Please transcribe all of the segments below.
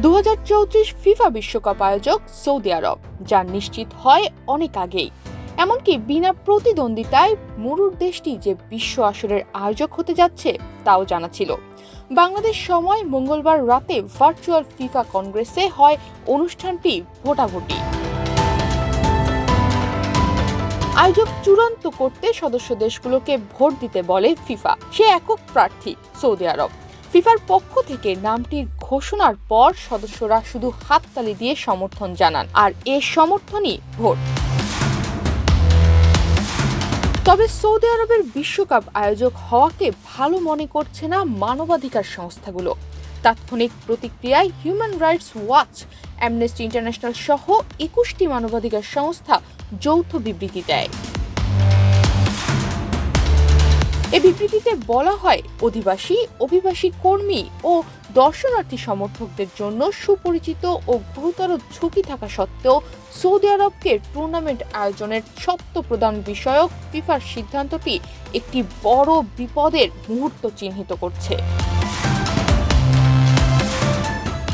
2034 FIFA বিশ্বকাপ আয়োজক Saudi আরব, যা নিশ্চিত হয় অনেক আগেই। এমনকি বিনা প্রতিদ্বন্দ্বিতায় মরুর দেশটি যে বিশ্ব আসরের আয়োজক হতে যাচ্ছে তাও জানা ছিল। বাংলাদেশ সময় মঙ্গলবার রাতে ভার্চুয়াল ফিফা কংগ্রেসে হয় অনুষ্ঠানটি ভোটাভুটি। আয়োজক চূড়ান্ত করতে সদস্য দেশগুলোকে ভোট দিতে বলে ফিফা। সে একক প্রার্থী সৌদি আরব। ফিফার পক্ষ থেকে নামটির ঘোষণার পর সদস্যরা শুধু হাততালি দিয়ে সমর্থন জানান, আর এ সমর্থনই ভোট। তবে সৌদি আরবের বিশ্বকাপ আয়োজক হওয়াকে ভালো মনে করছে না মানবাধিকার সংস্থাগুলো। তাৎক্ষণিক প্রতিক্রিয়ায় human rights watch, amnesty international সহ 21টি মানবাধিকার সংস্থা যৌথ বিবৃতি দেয়। এ বিবৃতিতে বলা হয়, অভিবাসী কর্মী ও দর্শনার্থী সমর্থকদের জন্য সুপরিচিত ও গুরুতর ঝুঁকি থাকা সত্ত্বেও সৌদি আরবকে টুর্নামেন্ট আয়োজনের স্বত্ব প্রদান বিষয়ক ফিফার সিদ্ধান্তটি একটি বড় বিপদের মুহূর্ত চিহ্নিত করছে।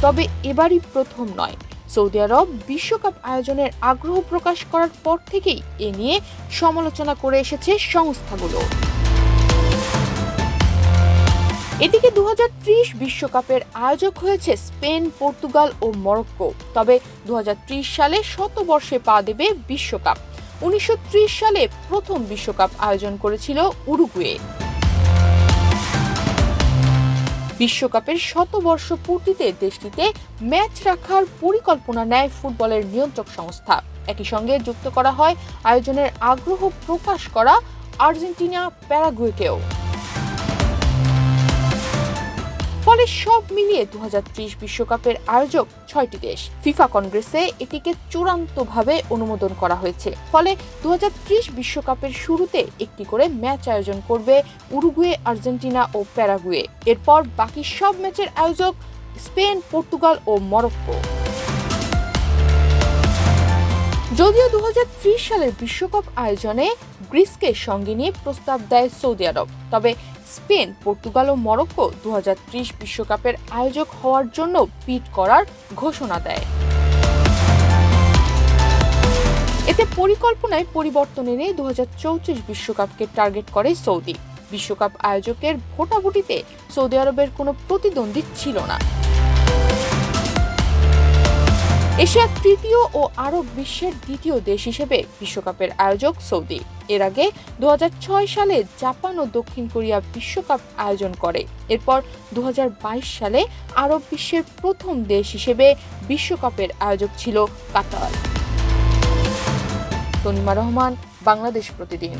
তবে এবারই প্রথম নয়। সৌদি আরব বিশ্বকাপ আয়োজনের আগ্রহ প্রকাশ করার পর থেকেই এ নিয়ে সমালোচনা করে এসেছে সংস্থাগুলো। এদিকে 2030 বিশ্বকাপের আয়োজক হয়েছে স্পেন, পর্তুগাল ও মরক্কো। তবে 2030 সালে শতবর্ষে পা দেবে বিশ্বকাপ। 1930 সালে প্রথম বিশ্বকাপ আয়োজন করেছিল উরুগুয়ে। বিশ্বকাপের শতবর্ষ পূর্তিতে দেশটিতে ম্যাচ রাখার পরিকল্পনা নেয় ফুটবলের নিয়ন্ত্রক সংস্থা। একই সঙ্গে যুক্ত করা হয় আয়োজনের আগ্রহ প্রকাশ করা আর্জেন্টিনা, প্যারাগুয়েকেও। ফলে সব মিলিয়ে 2030 বিশ্বকাপের আয়োজক 6টি দেশ। ফিফা কংগ্রেসে এটিকে চূড়ান্তভাবে অনুমোদন করা হয়েছে। ফলে 2030 বিশ্বকাপের শুরুতে একটি করে ম্যাচ আয়োজন করবে উরুগুয়ে, আর্জেন্টিনা ও প্যারাগুয়ে। এরপর বাকি সব ম্যাচের আয়োজক স্পেন, পর্তুগাল ও মরক্কো। যদিও 2030 সালের বিশ্বকাপ আয়োজনে গ্রিসকে সঙ্গে নিয়ে প্রস্তাব দেয় সৌদি আরব, তবে স্পেন, পর্তুগাল ও মরক্কো 2030 বিশ্বকাপের আয়োজক হওয়ার জন্য বিড করার ঘোষণা দেয়। এতে পরিকল্পনায় পরিবর্তন এনে 2034 বিশ্বকাপকে টার্গেট করে সৌদি। বিশ্বকাপ আয়োজকের ভোটাভুটিতে সৌদি আরবের কোনো প্রতিদ্বন্দ্বী ছিল না। এশিয়ার তৃতীয় ও আরব বিশ্বের দ্বিতীয় দেশ হিসেবে বিশ্বকাপের আয়োজক সৌদি। এর আগে 2006 সালে জাপান ও দক্ষিণ কোরিয়া বিশ্বকাপ আয়োজন করে। এরপর 2022 সালে আরব বিশ্বের প্রথম দেশ হিসেবে বিশ্বকাপের আয়োজক ছিল কাতার। তনিমা রহমান, বাংলাদেশ প্রতিদিন।